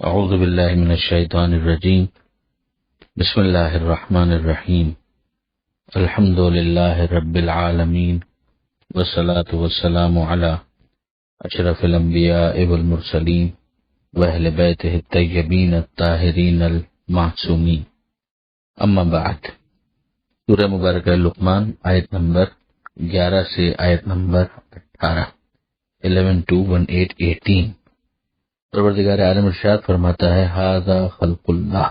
اعوذ باللہ من الشیطان الرجیم بسم اللہ الرحمن الرحیم الحمد للہ رب العالمین والصلاة والسلام علی اشرف الانبیاء والمرسلین واہل بیتہ الطیبین الطاہرین المعصومین اما بعد۔ سورہ مبارکہ لقمان آیت نمبر 11 سے آیت نمبر 18 11 to 18 پروردگار عالم ارشاد فرماتا ہے ھذا خلق اللہ،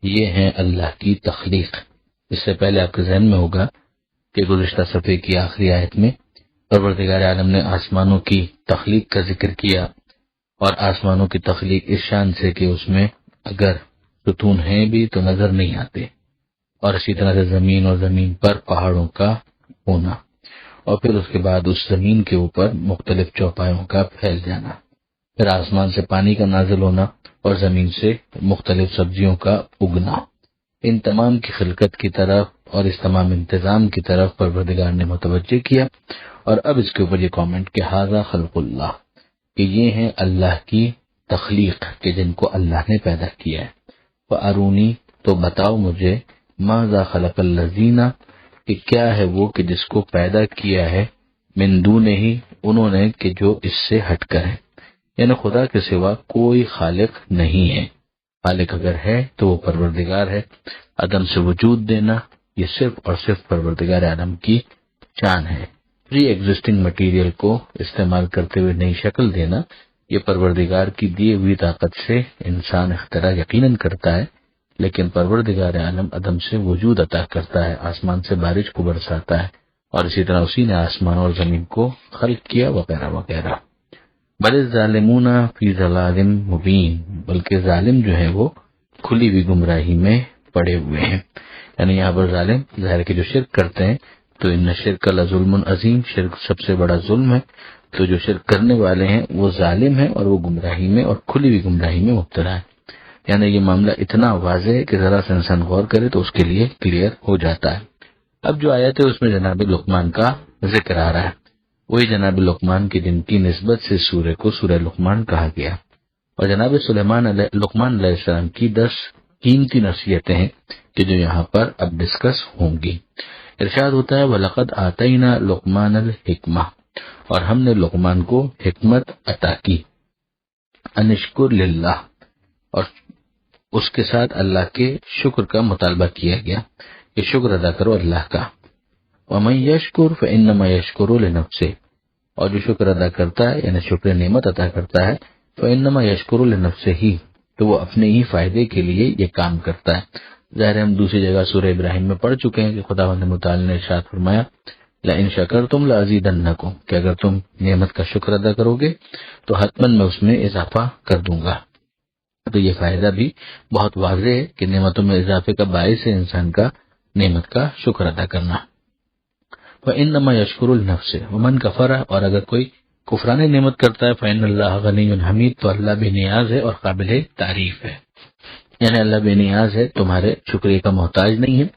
یہ ہے اللہ کی تخلیق۔ اس سے پہلے آپ کے ذہن میں ہوگا کہ گزشتہ صفحے کی آخری آیت میں پروردگار عالم نے آسمانوں کی تخلیق کا ذکر کیا، اور آسمانوں کی تخلیق اس شان سے کہ اس میں اگر ستون ہیں بھی تو نظر نہیں آتے، اور اسی طرح سے زمین اور زمین پر پہاڑوں کا ہونا، اور پھر اس کے بعد اس زمین کے اوپر مختلف چوپایوں کا پھیل جانا، پھر آسمان سے پانی کا نازل ہونا اور زمین سے مختلف سبزیوں کا اگنا۔ ان تمام کی خلقت کی طرف اور اس تمام انتظام کی طرف پروردگار نے متوجہ کیا، اور اب اس کے اوپر یہ کامنٹ کہ ھذا خلق اللہ، کہ یہ ہے اللہ کی تخلیق کہ جن کو اللہ نے پیدا کیا ہے۔ فَأَرُونِي، تو بتاؤ مجھے، ماذا خلق الذین، کہ کیا ہے وہ کہ جس کو پیدا کیا ہے، من دونہ، انہوں نے کہ جو اس سے ہٹ کر ہے، یعنی خدا کے سوا کوئی خالق نہیں ہے۔ خالق اگر ہے تو وہ پروردگار ہے۔ عدم سے وجود دینا یہ صرف اور صرف پروردگار عالم کی شان ہے۔ پری ایگزسٹنگ مٹیریل کو استعمال کرتے ہوئے نئی شکل دینا یہ پروردگار کی دی ہوئی طاقت سے انسان اختراع یقیناً کرتا ہے، لیکن پروردگار عالم عدم سے وجود عطا کرتا ہے، آسمان سے بارش کو برساتا ہے، اور اسی طرح اسی نے آسمان اور زمین کو خلق کیا وغیرہ وغیرہ۔ بل الظالمون فی ضلال مبین، بلکہ ظالم جو ہے وہ کھلی ہوئی گمراہی میں پڑے ہوئے ہیں۔ یعنی یہاں پر ظالم ظاہر کہ جو شرک کرتے ہیں تو ان شرک لظلم عظیم، شرک سب سے بڑا ظلم ہے، تو جو شرک کرنے والے ہیں وہ ظالم ہیں اور وہ گمراہی میں اور کھلی ہوئی گمراہی میں مبتلا ہے۔ یعنی یہ معاملہ اتنا واضح ہے کہ ذرا سے انسان غور کرے تو اس کے لیے کلیئر ہو جاتا ہے۔ اب جو آیت ہے اس میں جناب لقمان کا ذکر آ رہا ہے، وہی جناب لقمان کی جن کی نسبت سے سورہ کو سورہ لقمان کہا گیا، اور جناب لقمان علیہ السلام کی 10 قیمتی نصیحتیں ہیں کہ جو یہاں پر اب ڈسکس ہوں گی۔ ارشاد ہوتا ہے وَلَقَدْ آتَيْنَا لُقْمَانَ الْحِکْمَةَ، اور ہم نے لقمان کو حکمت عطا کی، ان اشکر للہ، اور اس کے ساتھ اللہ کے شکر کا مطالبہ کیا گیا کہ شکر ادا کرو اللہ کا۔ وَمَن يَشْكُرْ فَإِنَّمَا يَشْكُرُ لِنَفْسِهِ، اور جو شکر ادا کرتا ہے یعنی شکر نعمت عطا کرتا ہے، فَإِنَّمَا يَشْكُرُ لِنَفْسِهِ، تو وہ اپنے ہی فائدے کے لیے یہ کام کرتا ہے۔ ظاہر ہم دوسری جگہ سورہ ابراہیم میں پڑھ چکے ہیں کہ خداوند متعال نے ارشاد فرمایا لَإِن شَكَرْتُمْ لَأَزِيدَنَّكُمْ، کہ اگر تم نعمت کا شکر ادا کرو گے تو حتماً میں اس میں اضافہ کر دوں گا۔ تو یہ فائدہ بھی بہت واضح ہے کہ نعمتوں میں اضافے کا باعث ہے انسان کا نعمت کا شکر ادا کرنا۔ فَإِنَّمَا يَشْكُرُ لِنَفْسِهِ وَمَنْ كَفَرَ، اور اگر کوئی کفران نعمت کرتا ہے فَإِنَّ اللَّهَ غَنِيٌّ حَمِيدٌ، تو اللہ بے نیاز ہے اور قابل تعریف ہے۔ یعنی اللہ بے نیاز ہے، تمہارے شکریہ کا محتاج نہیں ہے،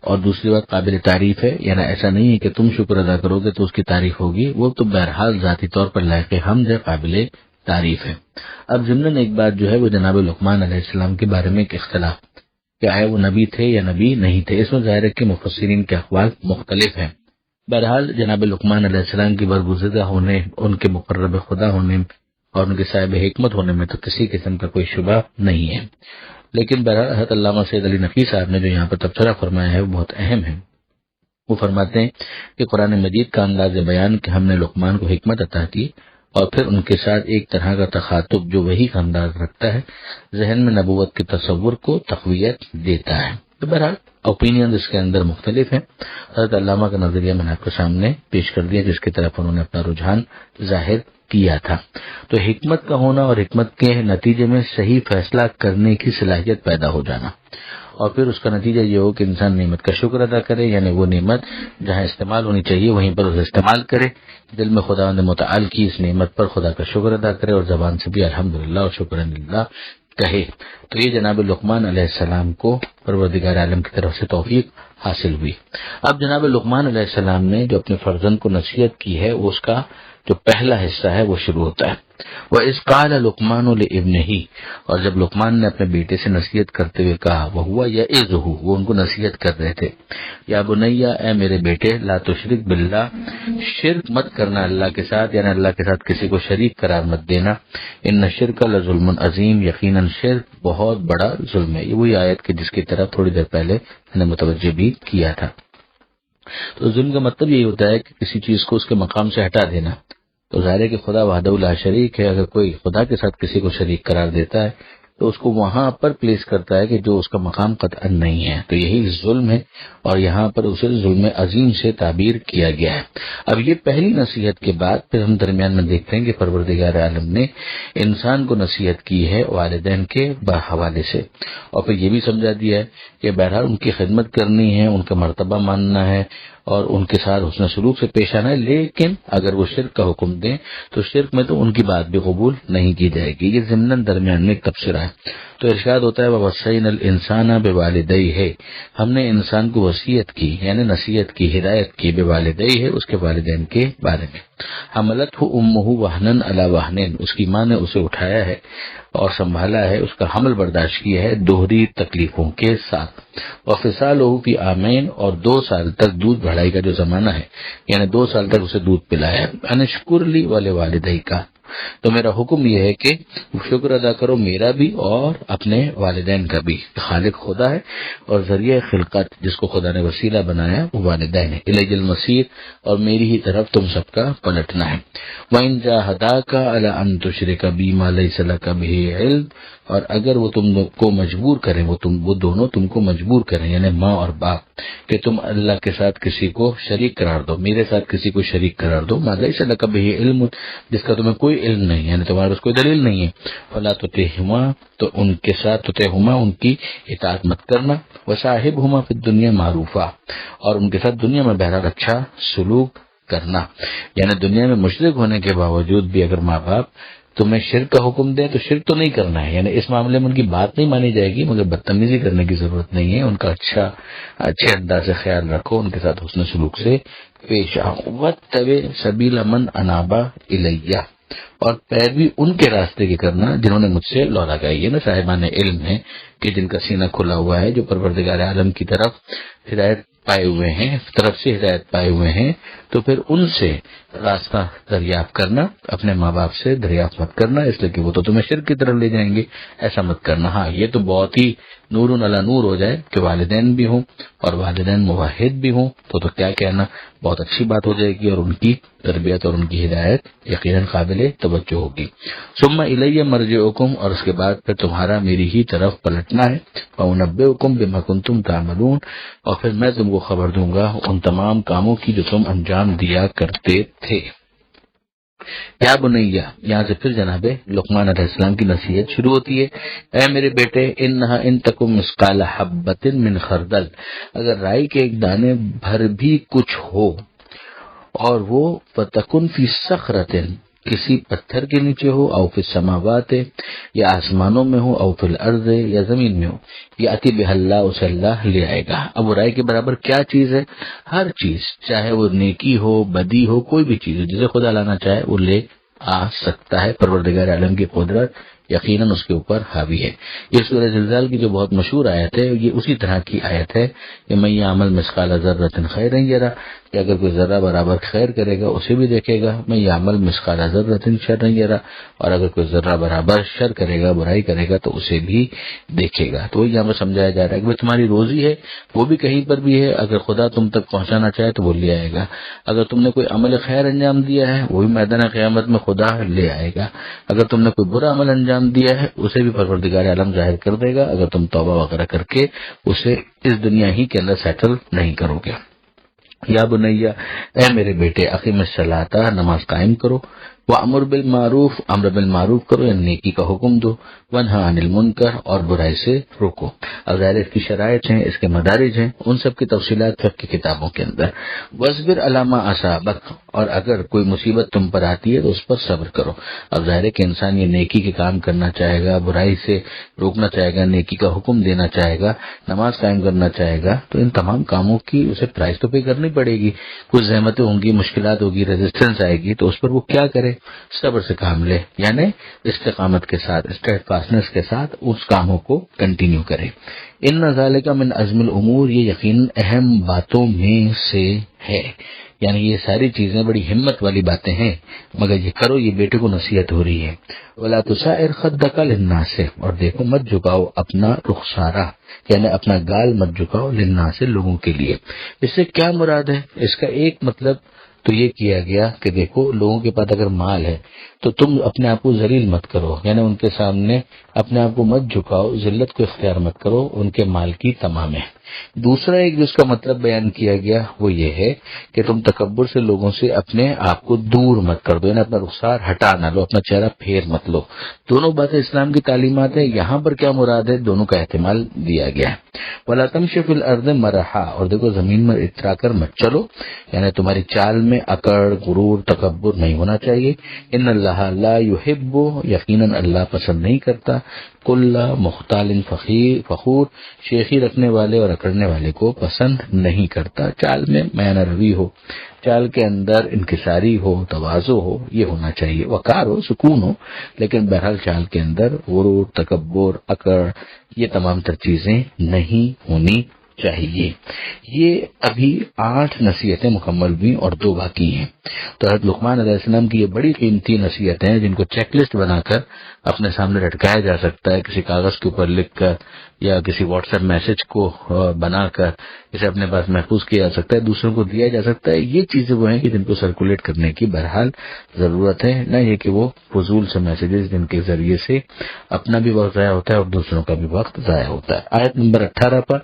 اور دوسری بات قابل تعریف ہے، یعنی ایسا نہیں ہے کہ تم شکر ادا کرو گے تو اس کی تعریف ہوگی، وہ تو بہرحال ذاتی طور پر لائق حمد ہے، قابل تعریف ہے۔ اب ضمناً ایک بات جو ہے وہ جناب لقمان علیہ السلام کے بارے میں ایک اختلاف کہ آئے وہ نبی تھے یا نبی نہیں تھے، اس میں ظاہر ہے کہ مفسرین کے اقوال مختلف ہیں۔ بہرحال جناب لقمان علیہ السلام کی برگزیدہ ہونے، ان کے مقرب خدا ہونے اور ان کے صاحب حکمت ہونے میں تو کسی قسم کا کوئی شبہ نہیں ہے، لیکن بہرحال حضرت علامہ سید علی نقوی صاحب نے جو یہاں پر تبصرہ فرمایا ہے وہ بہت اہم ہے۔ وہ فرماتے ہیں کہ قرآن مجید کا انداز بیان کہ ہم نے لقمان کو حکمت عطا کی، اور پھر ان کے ساتھ ایک طرح کا تخاطب جو وہی کا انداز رکھتا ہے، ذہن میں نبوت کے تصور کو تقویت دیتا ہے۔ تو بہرحال اوپینین اس کے اندر مختلف ہیں۔ حضرت علامہ کا نظریہ میں نے آپ کے سامنے پیش کر دیا جس کی طرف انہوں نے اپنا رجحان ظاہر کیا تھا۔ تو حکمت کا ہونا اور حکمت کے نتیجے میں صحیح فیصلہ کرنے کی صلاحیت پیدا ہو جانا، اور پھر اس کا نتیجہ یہ ہو کہ انسان نعمت کا شکر ادا کرے، یعنی وہ نعمت جہاں استعمال ہونی چاہیے وہیں پر اسے استعمال کرے، دل میں خداوند متعال کی اس نعمت پر خدا کا شکر ادا کرے، اور زبان سے بھی الحمدللہ اور شکرللہ کہے۔ تو یہ جناب لقمان علیہ السلام کو پروردگار عالم کی طرف سے توفیق حاصل ہوئی۔ اب جناب لقمان علیہ السلام نے جو اپنے فرزند کو نصیحت کی ہے وہ اس کا جو پہلا حصہ ہے وہ شروع ہوتا ہے۔ وَإِذْ قَالَ لُقْمَانُ لِابْنِهِ، اور جب لقمان نے اپنے بیٹے سے نصیحت کرتے ہوئے کہا، وَهُوَ يَعِظُهُ، وہ ان کو نصیحت کر رہے تھے، یا بنیا، اے میرے بیٹے، لا تشرک باللہ، شرک مت کرنا اللہ کے ساتھ، یعنی اللہ کے ساتھ کسی کو شریک قرار مت دینا، ان الشرک لظلم عظیم، یقیناً شرک بہت بڑا ظلم ہے۔ یہ وہی آیت کہ جس کی طرف تھوڑی دیر پہلے میں نے متوجہ بھی کیا تھا۔ تو ظلم کا مطلب یہی ہوتا ہے کہ کسی چیز کو اس کے مقام سے ہٹا دینا۔ تو ظاہر ہے کہ خدا وحدہ لا شریک ہے، اگر کوئی خدا کے ساتھ کسی کو شریک قرار دیتا ہے تو اس کو وہاں پر پلیس کرتا ہے کہ جو اس کا مقام قطعا نہیں ہے، تو یہی ظلم ہے، اور یہاں پر اسے ظلم عظیم سے تعبیر کیا گیا ہے۔ اب یہ پہلی نصیحت کے بعد پھر ہم درمیان میں دیکھتے ہیں کہ پروردگار عالم نے انسان کو نصیحت کی ہے والدین کے حوالے سے، اور پھر یہ بھی سمجھا دیا ہے کہ بہرحال ان کی خدمت کرنی ہے، ان کا مرتبہ ماننا ہے اور ان کے ساتھ حسن سلوک سے پیش آنا ہے، لیکن اگر وہ شرک کا حکم دیں تو شرک میں تو ان کی بات بھی قبول نہیں کی جائے گی۔ یہ ضمناً درمیان میں ایک تبصرہ ہے۔ تو ارشاد ہوتا ہے وَوَصَّيْنَا الْإِنسَانَ بِوَالِدَيْهِ، ہم نے انسان کو وصیت کی، یعنی نصیحت کی، ہدایت کی، بِوَالِدَيْهِ، اس کے والدین کے بارے میں۔ حملتہ امہ وہنًا علی وہن، اس کی ماں نے اسے اٹھایا ہے اور سنبھالا ہے، اس کا حمل برداشت کیا ہے دوہری تکلیفوں کے ساتھ۔ وفصالہ فی عامین، اور 2 سال تک دودھ بڑھائی کا جو زمانہ ہے، یعنی 2 سال تک اسے دودھ پلایا۔ ان اشکر لی ولوالدیک، تو میرا حکم یہ ہے کہ شکر ادا کرو میرا بھی اور اپنے والدین کا بھی۔ خالق خدا ہے اور ذریعہ خلقت جس کو خدا نے وسیلہ بنایا وہ والدین ہے۔ الی المصیر، اور میری ہی طرف تم سب کا پلٹنا ہے۔ وَإِن جَاهَدَاكَ عَلَىٰ أَن تُشْرِكَ بِي مَا لَيْسَ لَكَ بِهِ عِلْمٌ، اور اگر وہ تم کو مجبور کریں، وہ دونوں تم کو مجبور کریں، یعنی ماں اور باپ، کہ تم اللہ کے ساتھ کسی کو شریک قرار دو، میرے ساتھ کسی کو شریک قرار دو، مَا لَيْسَ لَكَ بِهِ عِلْمٌ، جس کا تمہیں کوئی علم نہیں، یعنی تمہارے پاس کوئی دلیل نہیں ہے، فَلَا تُطِعْهُمَا، تو ان کے ساتھ تُطِعْهُمَا، ان کی اطاعت مت کرنا، وَصَاحِبْهُمَا فِي الدُّنْيَا مَعْرُوفًا، اور ان کے ساتھ دنیا میں بہرحال اچھا سلوک کرنا، یعنی دنیا میں مشرک ہونے کے باوجود بھی اگر ماں باپ تمہیں شرک کا حکم دیں تو شرک تو نہیں کرنا ہے، یعنی اس معاملے میں ان کی بات نہیں مانی جائے گی، مگر بدتمیزی کرنے کی ضرورت نہیں ہے، ان کا اچھے انداز سے خیال رکھو، ان کے ساتھ حسن سلوک سے پیش آؤ۔ وَاتَّبِعْ سَبِيلَ مَنْ أَنَابَ إِلَيَّ، اور پیروی ان کے راستے کی کرنا جنہوں نے مجھ سے لو لگائی ہے، نا صاحبان علم ہے کہ جن کا سینہ کھلا ہوا ہے، جو پروردگار عالم کی طرف ہدایت پائے ہوئے ہیں، طرف سے ہدایت پائے ہوئے ہیں، تو پھر ان سے راستہ دریافت کرنا، اپنے ماں باپ سے دریافت مت کرنا، اس لیے کہ وہ تو تمہیں شرک کی طرف لے جائیں گے، ایسا مت کرنا۔ ہاں یہ تو بہت ہی نور علی نور ہو جائے کہ والدین بھی ہوں اور والدین موحد بھی ہوں تو کیا کہنا، بہت اچھی بات ہو جائے گی، اور ان کی تربیت اور ان کی ہدایت یقیناً قابل توجہ ہوگی۔ ثم الی مرجعکم، اور اس کے بعد پھر تمہارا میری ہی طرف پلٹنا ہے، وانبئکم بما کنتم تعملون، اور پھر میں تم کو خبر دوں گا ان تمام کاموں کی جو تم انجام دیا کرتے تھے۔ یا بنیا، یہاں سے پھر جناب لقمان علیہ السلام کی نصیحت شروع ہوتی ہے، اے میرے بیٹے، انہا ان تکم مثقال حبۃ من خردل، اگر رائی کے ایک دانے بھر بھی کچھ ہو، اور وہ فتکن فی صخرۃ، کسی پتھر کے نیچے ہو، او فی السماوات، یا آسمانوں میں ہو، او فی الارض، یا زمین میں ہو، یاتی بہ اللہ، اسے اللہ لے آئے گا۔ اب وہ رائے کے برابر کیا چیز ہے؟ ہر چیز، چاہے وہ نیکی ہو، بدی ہو، کوئی بھی چیز ہو، جسے خدا لانا چاہے وہ لے آ سکتا ہے۔ پروردگار عالم کی قدرت یقیناً اس کے اوپر حاوی ہے۔ یہ سورہ زلزال کی جو بہت مشہور آیت ہے، یہ اسی طرح کی آیت ہے کہ من یعمل مثقال ذرۃ خیرا یرہ، کہ اگر کوئی ذرہ برابر خیر کرے گا اسے بھی دیکھے گا، من یعمل مثقال ذرۃ شرا یرہ، اور اگر کوئی ذرہ برابر شر کرے گا، برائی کرے گا تو اسے بھی دیکھے گا۔ تو یہاں پر سمجھایا جا رہا ہے کہ تمہاری روزی ہے وہ بھی کہیں پر بھی ہے، اگر خدا تم تک پہنچانا چاہے تو وہ لے آئے گا، اگر تم نے کوئی عمل خیر انجام دیا ہے وہ بھی میدان قیامت میں خدا لے آئے گا، اگر تم نے کوئی برا عمل انجام دیا ہے اسے بھی پروردگار عالم ظاہر کر دے گا، اگر تم توبہ وغیرہ کر کے اسے اس دنیا ہی کے اندر سیٹل نہیں کرو گے۔ یا بنیا، اے میرے بیٹے، اقیم الصلاۃ، نماز قائم کرو، وَأْمُرْ بِالْمَعْرُوفِ امر بالمعروف کرو یعنی نیکی کا حکم دو، وَانْہَ عَنِ الْمُنْکَرِ اور برائی سے روکو۔ اب ظاہر اس کی شرائط ہیں، اس کے مدارج ہیں، ان سب کی تفصیلات فقہ کی کتابوں کے اندر۔ وَاصْبِرْ عَلَىٰ مَا أَصَابَكَ اور اگر کوئی مصیبت تم پر آتی ہے تو اس پر صبر کرو۔ اب ظاہر ہے کہ انسان یہ نیکی کے کام کرنا چاہے گا، برائی سے روکنا چاہے گا، نیکی کا حکم دینا چاہے گا، نماز قائم کرنا چاہے گا، تو ان تمام کاموں کی اسے پرائز تو پے کرنی پڑے گی، کچھ زحمتیں ہوں گی، مشکلات ہوگی، ریزسٹنس آئے گی، تو اس پر وہ کیا کرے؟ صبر سے کام لے، یعنی استقامت کے ساتھ، اسٹیڈ فاسٹنس کے ساتھ اس کاموں کو کنٹینیو کرے۔ ان ذالک من عزم الامور یہ یقیناً اہم باتوں میں سے ہے، یعنی یہ ساری چیزیں بڑی ہمت والی باتیں ہیں، مگر یہ کرو، یہ بیٹے کو نصیحت ہو رہی ہے۔ ولا تسائر خدک للناس اور دیکھو مت جھکاؤ اپنا رخسارہ، یعنی اپنا گال مت جھکاؤ للناس لوگوں کے لیے۔ اس سے کیا مراد ہے؟ اس کا ایک مطلب تو یہ کیا گیا کہ دیکھو لوگوں کے پاس اگر مال ہے تو تم اپنے آپ کو ذلیل مت کرو، یعنی ان کے سامنے اپنے آپ کو مت جھکاؤ، ذلت کو اختیار مت کرو ان کے مال کی تمام ہے۔ دوسرا ایک جس کا مطلب بیان کیا گیا وہ یہ ہے کہ تم تکبر سے لوگوں سے اپنے آپ کو دور مت کر دو، یعنی اپنا رخسار ہٹا نہ لو، اپنا چہرہ پھیر مت لو۔ دونوں باتیں اسلام کی تعلیمات ہیں، یہاں پر کیا مراد ہے دونوں کا احتمال دیا گیا ہے۔ وَلَا تَمْشِ فِي الْأَرْضِ مَرَحًا اور دیکھو زمین میں اترا کر مت چلو، یعنی تمہاری چال میں اکڑ، غرور، تکبر نہیں ہونا چاہیے۔ ان اللہ لا يحب یقیناً اللہ پسند نہیں کرتا کل مختال فخور شیخی رکھنے والے اور اکڑنے والے کو پسند نہیں کرتا۔ چال میں میانہ روی ہو، چال کے اندر انکساری ہو، تواضع ہو، یہ ہونا چاہیے، وقار ہو، سکون ہو، لیکن بہرحال چال کے اندر غرور، تکبر، اکڑ، یہ تمام تر چیزیں نہیں ہونی چاہیے۔ یہ ابھی 8 نصیحتیں مکمل ہوئی اور 2 باقی ہیں۔ تو حضرت لقمان علیہ السلام کی یہ بڑی قیمتی نصیحتیں ہیں جن کو چیک لسٹ بنا کر اپنے سامنے لٹکایا جا سکتا ہے، کسی کاغذ کے اوپر لکھ کر یا کسی واٹس ایپ میسج کو بنا کر اسے اپنے پاس محفوظ کیا جا سکتا ہے، دوسروں کو دیا جا سکتا ہے۔ یہ چیزیں وہ ہیں کہ جن کو سرکولیٹ کرنے کی بہرحال ضرورت ہے، نہ یہ کہ وہ فضول سے میسیجز جن کے ذریعے سے اپنا بھی وقت ضائع ہوتا ہے اور دوسروں کا بھی وقت ضائع ہوتا ہے۔ آیت نمبر 18 پر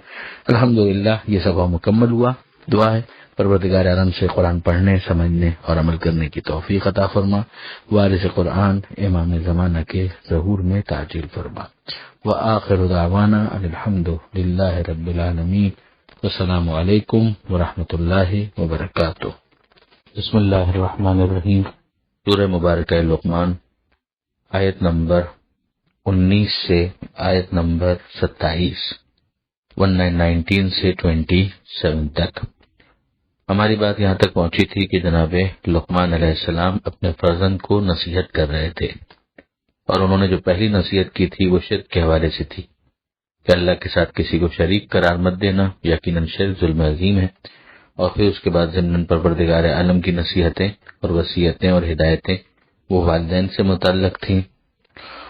الحمدللہ یہ سبق مکمل ہوا۔ دعا ہے پروردگار عالم سے قرآن پڑھنے، سمجھنے اور عمل کرنے کی توفیق عطا فرما، وارث قرآن امام زمانہ کے ظہور میں تعجیل فرما۔ وآخر دعوانا ان الحمد للہ رب العالمین، والسلام علیکم ورحمۃ اللہ وبرکاتہ۔ بسم اللہ الرحمن الرحیم۔ سورہ مبارکہ لقمان، آیت نمبر 19 سے آیت نمبر 27، 19 سے 27 تک۔ ہماری بات یہاں تک پہنچی تھی کہ جناب لقمان علیہ السلام اپنے فرزند کو نصیحت کر رہے تھے، اور انہوں نے جو پہلی نصیحت کی تھی وہ شرک کے حوالے سے تھی کہ اللہ کے ساتھ کسی کو شریک قرار مت دینا، یقیناً شرک ظلم عظیم ہے۔ اور پھر اس کے بعد ضمن پروردگار عالم کی نصیحتیں اور وصیتیں اور ہدایتیں وہ والدین سے متعلق تھیں،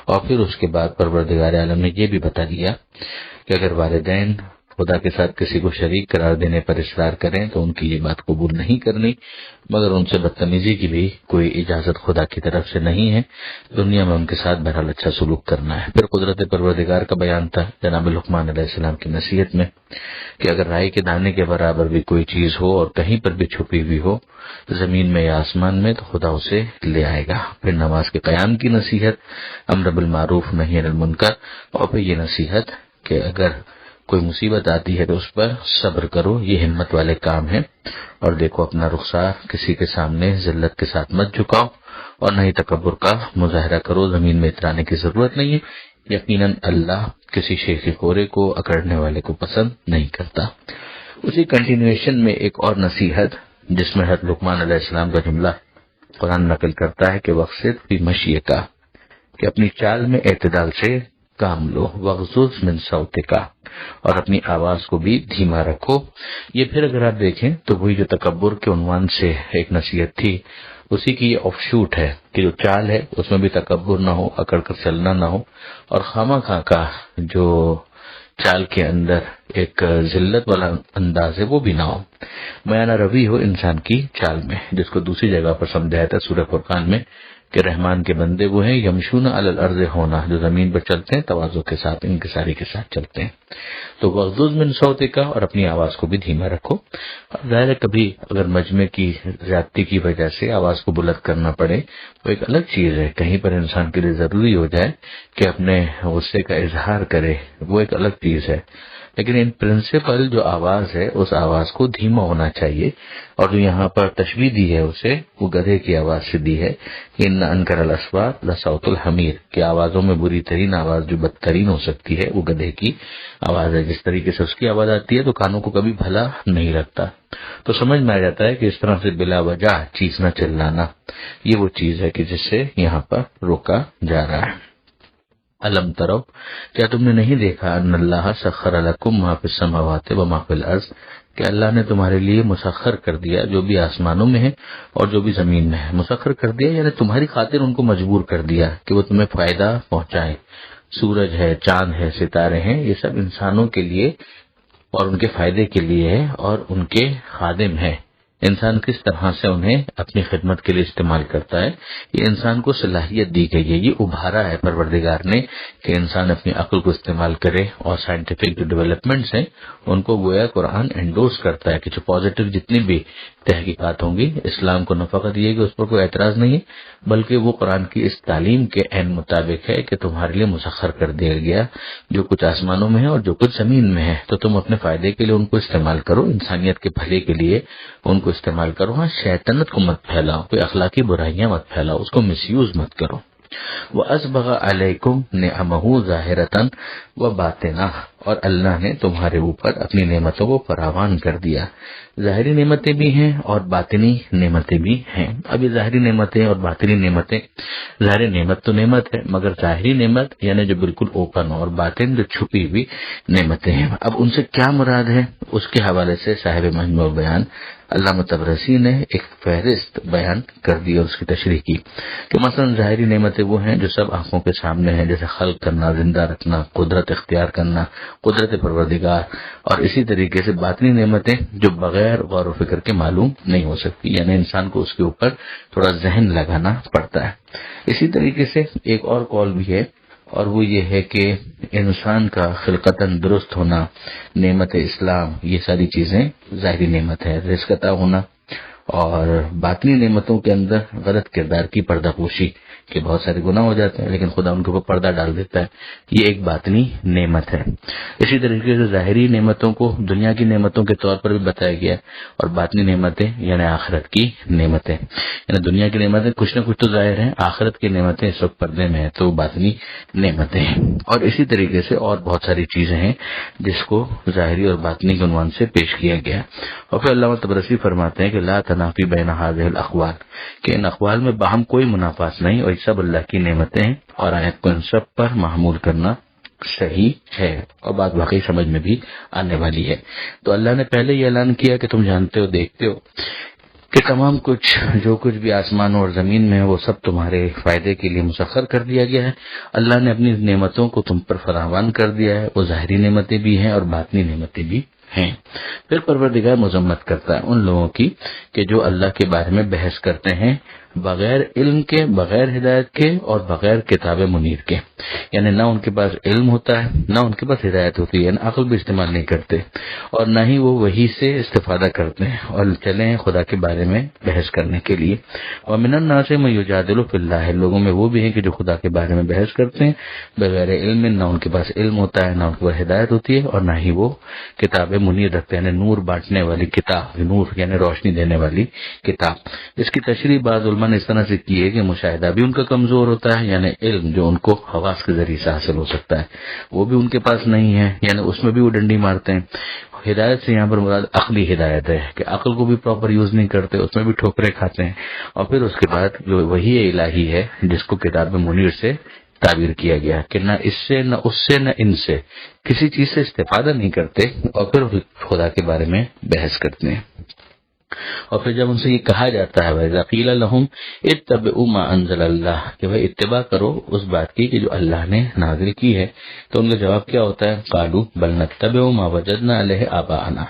اور پھر اس کے بعد پروردگار عالم نے یہ بھی بتا دیا کہ اگر والدین خدا کے ساتھ کسی کو شریک قرار دینے پر اصرار کریں تو ان کی یہ بات قبول نہیں کرنی، مگر ان سے بدتمیزی کی بھی کوئی اجازت خدا کی طرف سے نہیں ہے، دنیا میں ان کے ساتھ بہرحال اچھا سلوک کرنا ہے۔ پھر قدرت پروردگار کا بیان تھا جناب لقمان علیہ السلام کی نصیحت میں کہ اگر رائی کے دانے کے برابر بھی کوئی چیز ہو اور کہیں پر بھی چھپی ہوئی ہو زمین میں یا آسمان میں تو خدا اسے لے آئے گا۔ پھر نماز کے قیام کی نصیحت، امر بالمعروف نہی عن المنکر، اور پھر یہ نصیحت کہ اگر کوئی مصیبت آتی ہے تو اس پر صبر کرو، یہ ہمت والے کام ہے، اور دیکھو اپنا رخسار کسی کے سامنے ذلت کے ساتھ مت جھکاؤ اور نہ ہی تکبر کا مظاہرہ کرو، زمین میں اترانے کی ضرورت نہیں ہے، یقیناً اللہ کسی شیخی خورے کو اکڑنے والے کو پسند نہیں کرتا۔ اسی کنٹینیوشن میں ایک اور نصیحت جس میں حضرت لقمان علیہ السلام کا جملہ قرآن نقل کرتا ہے کہ وقصد فی مشیک، کہ اپنی چال میں اعتدال سے کام لو، وغضض من صوتک، اور اپنی آواز کو بھی دھیما رکھو۔ یہ پھر اگر آپ دیکھیں تو وہی جو تکبر کے عنوان سے ایک نصیحت تھی اسی کی یہ آف شوٹ ہے کہ جو چال ہے اس میں بھی تکبر نہ ہو، اکڑ کر چلنا نہ ہو، اور خواہ خواہ کا جو چال کے اندر ایک ذلت والا انداز ہے وہ بھی نہ ہو، میانہ روی ہو انسان کی چال میں، جس کو دوسری جگہ پر سمجھایا تھا سورہ فرقان میں کہ رحمان کے بندے وہ ہیں یمشون علی الارض ہونا، جو زمین پر چلتے ہیں تواضع کے ساتھ، انکساری کے ساتھ چلتے ہیں۔ تو وغضض من صوتک، اور اپنی آواز کو بھی دھیما رکھو۔ ظاہر ہے کبھی اگر مجمع کی زیادتی کی وجہ سے آواز کو بلند کرنا پڑے وہ ایک الگ چیز ہے، کہیں پر انسان کے لیے ضروری ہو جائے کہ اپنے غصے کا اظہار کرے، وہ ایک الگ چیز ہے، لیکن ان پرنسپل جو آواز ہے اس آواز کو دھیما ہونا چاہیے۔ اور جو یہاں پر تشبیہ دی ہے اسے وہ گدھے کی آواز سے دی ہے، ان انکر الاصوات لصوت الحمیر، کہ آوازوں میں بری ترین آواز جو بدترین ہو سکتی ہے وہ گدھے کی آواز ہے۔ جس طریقے سے اس کی آواز آتی ہے تو کانوں کو کبھی بھلا نہیں لگتا، تو سمجھ میں آ جاتا ہے کہ اس طرح سے بلا وجہ چیخنا چلانا یہ وہ چیز ہے کہ جس سے یہاں پر روکا جا رہا ہے۔ الم ترو، کیا تم نے نہیں دیکھا ان اللہ سخر لکم ما فی السماوات و ما فی الارض، کہ اللہ نے تمہارے لیے مسخر کر دیا جو بھی آسمانوں میں ہے اور جو بھی زمین میں ہے۔ مسخر کر دیا یعنی تمہاری خاطر ان کو مجبور کر دیا کہ وہ تمہیں فائدہ پہنچائیں۔ سورج ہے، چاند ہے، ستارے ہیں، یہ سب انسانوں کے لیے اور ان کے فائدے کے لیے ہے اور ان کے خادم ہیں۔ انسان کس طرح سے انہیں اپنی خدمت کے لیے استعمال کرتا ہے، یہ انسان کو صلاحیت دی گئی ہے، یہ ابھارا ہے پروردگار نے کہ انسان اپنی عقل کو استعمال کرے، اور سائنٹیفک جو ڈیولپمنٹس ہیں ان کو گویا قرآن انڈورس کرتا ہے کہ جو پازیٹیو جتنی بھی تحقیقات ہوں گی اسلام کو فقط یہ کہ اس پر کوئی اعتراض نہیں ہے، بلکہ وہ قرآن کی اس تعلیم کے عین مطابق ہے کہ تمہارے لیے مسخر کر دیا گیا جو کچھ آسمانوں میں ہے اور جو کچھ زمین میں ہے، تو تم اپنے فائدے کے لیے ان کو استعمال کرو، انسانیت کے بھلے کے لیے ان کو استعمال کرو۔ ہاں، شیطنت کو مت پھیلاؤ، کوئی اخلاقی برائیاں مت پھیلاؤ، اس کو مس یوز مت کرو۔ وَأَسْبَغَ عَلَيْكُمْ نِعَمَهُ ظَاهِرَةً وَبَاطِنَةً، اور اللہ نے تمہارے اوپر اپنی نعمتوں کو فراوان کر دیا، ظاہری نعمتیں بھی ہیں اور باطنی نعمتیں بھی ہیں۔ ابھی ظاہری نعمتیں اور باطنی نعمتیں، ظاہری نعمت تو نعمت ہے مگر ظاہری نعمت یعنی جو بالکل اوپن اور باطن جو چھپی ہوئی نعمتیں ہیں، اب ان سے کیا مراد ہے اس کے حوالے سے صاحب مجموع بیان علامہ طبرسی نے ایک فہرست بیان کر دی اور اس کی تشریح کی کہ مثلا ظاہری نعمتیں وہ ہیں جو سب آنکھوں کے سامنے ہیں، جیسے خلق کرنا، زندہ رکھنا، قدرت اختیار کرنا، قدرت پروردگار، اور اسی طریقے سے باطنی نعمتیں جو بغیر غور و فکر کے معلوم نہیں ہو سکتی، یعنی انسان کو اس کے اوپر تھوڑا ذہن لگانا پڑتا ہے۔ اسی طریقے سے ایک اور قول بھی ہے اور وہ یہ ہے کہ انسان کا خلقتاً درست ہونا، نعمت اسلام، یہ ساری چیزیں ظاہری نعمت ہے۔ رزق عطا ہونا اور باطنی نعمتوں کے اندر غلط کردار کی پردہ پوشی، کہ بہت سارے گناہ ہو جاتے ہیں لیکن خدا ان کے اوپر پردہ ڈال دیتا ہے، یہ ایک باطنی نعمت ہے۔ اسی طریقے سے ظاہری نعمتوں کو دنیا کی نعمتوں کے طور پر بھی بتایا گیا، اور باطنی نعمتیں یعنی آخرت کی نعمتیں، یعنی دنیا کی نعمتیں کچھ نہ کچھ تو ظاہر ہیں، آخرت کی نعمتیں اس وقت پردے میں ہیں تو باطنی نعمتیں ہیں۔ اور اسی طریقے سے اور بہت ساری چیزیں ہیں جس کو ظاہری اور باطنی کے عنوان سے پیش کیا گیا۔ اور پھر علامہ طبرسی فرماتے ہیں کہ لا تنافی بین هذه الاقوال، کہ ان اقوال میں باہم کوئی منافات نہیں، اور یہ سب اللہ کی نعمتیں ہیں اور آیت کو ان سب پر محمول کرنا صحیح ہے، اور بات واقعی سمجھ میں بھی آنے والی ہے۔ تو اللہ نے پہلے یہ اعلان کیا کہ تم جانتے ہو، دیکھتے ہو کہ تمام کچھ جو کچھ بھی آسمانوں اور زمین میں ہے وہ سب تمہارے فائدے کے لیے مسخر کر دیا گیا ہے۔ اللہ نے اپنی نعمتوں کو تم پر فراوان کر دیا ہے، وہ ظاہری نعمتیں بھی ہیں اور باطنی نعمتیں بھی ہیں۔ پھر پروردگار مذمت کرتا ہے ان لوگوں کی کہ جو اللہ کے بارے میں بحث کرتے ہیں بغیر علم کے، بغیر ہدایت کے اور بغیر کتاب منیر کے، یعنی نہ ان کے پاس علم ہوتا ہے نہ ان کے پاس ہدایت ہوتی ہے، یعنی عقل بھی استعمال نہیں کرتے اور نہ ہی وہ وحی سے استفادہ کرتے ہیں اور چلے ہیں خدا کے بارے میں بحث کرنے کے لیے۔ اور من الناس من یجادل فی اللہ، لوگوں میں وہ بھی ہیں کہ جو خدا کے بارے میں بحث کرتے ہیں بغیر علم، نہ ان کے پاس علم ہوتا ہے نہ ان کے پاس ہدایت ہوتی ہے اور نہ ہی وہ کتاب منیر رکھتے ہیں، یعنی نور بانٹنے والی کتاب، نور یعنی روشنی دینے والی کتاب۔ اس کی تشریح بعض علماء نے اس طرح سے کی ہے کہ مشاہدہ بھی ان کا کمزور ہوتا ہے، یعنی علم جو ان کو حواس کے ذریعے سے حاصل ہو سکتا ہے وہ بھی ان کے پاس نہیں ہے، یعنی اس میں بھی وہ ڈنڈی مارتے ہیں۔ ہدایت سے یہاں پر مراد عقلی ہدایت ہے کہ عقل کو بھی پراپر یوز نہیں کرتے، اس میں بھی ٹھوکریں کھاتے ہیں۔ اور پھر اس کے بعد جو وحی الہی ہے جس کو کتاب منیر سے تعبیر کیا گیا کہ نہ اس سے نہ اس سے نہ ان سے کسی چیز سے استفادہ نہیں کرتے اور پھر خدا کے بارے میں بحث کرتے ہیں۔ اور پھر جب ان سے یہ کہا جاتا ہے وَإِذَا قِيلَ لَهُمْ اتَّبِعُوا مَا أَنزَلَ اللَّهُ، کہ بھائی اتباع کرو اس بات کی کہ جو اللہ نے نازل کی ہے، تو ان کا جواب کیا ہوتا ہے؟ قَالُوا بَلْ نَتَّبِعُ مَا وَجَدْنَا عَلَيْهِ آبَاءَنَا،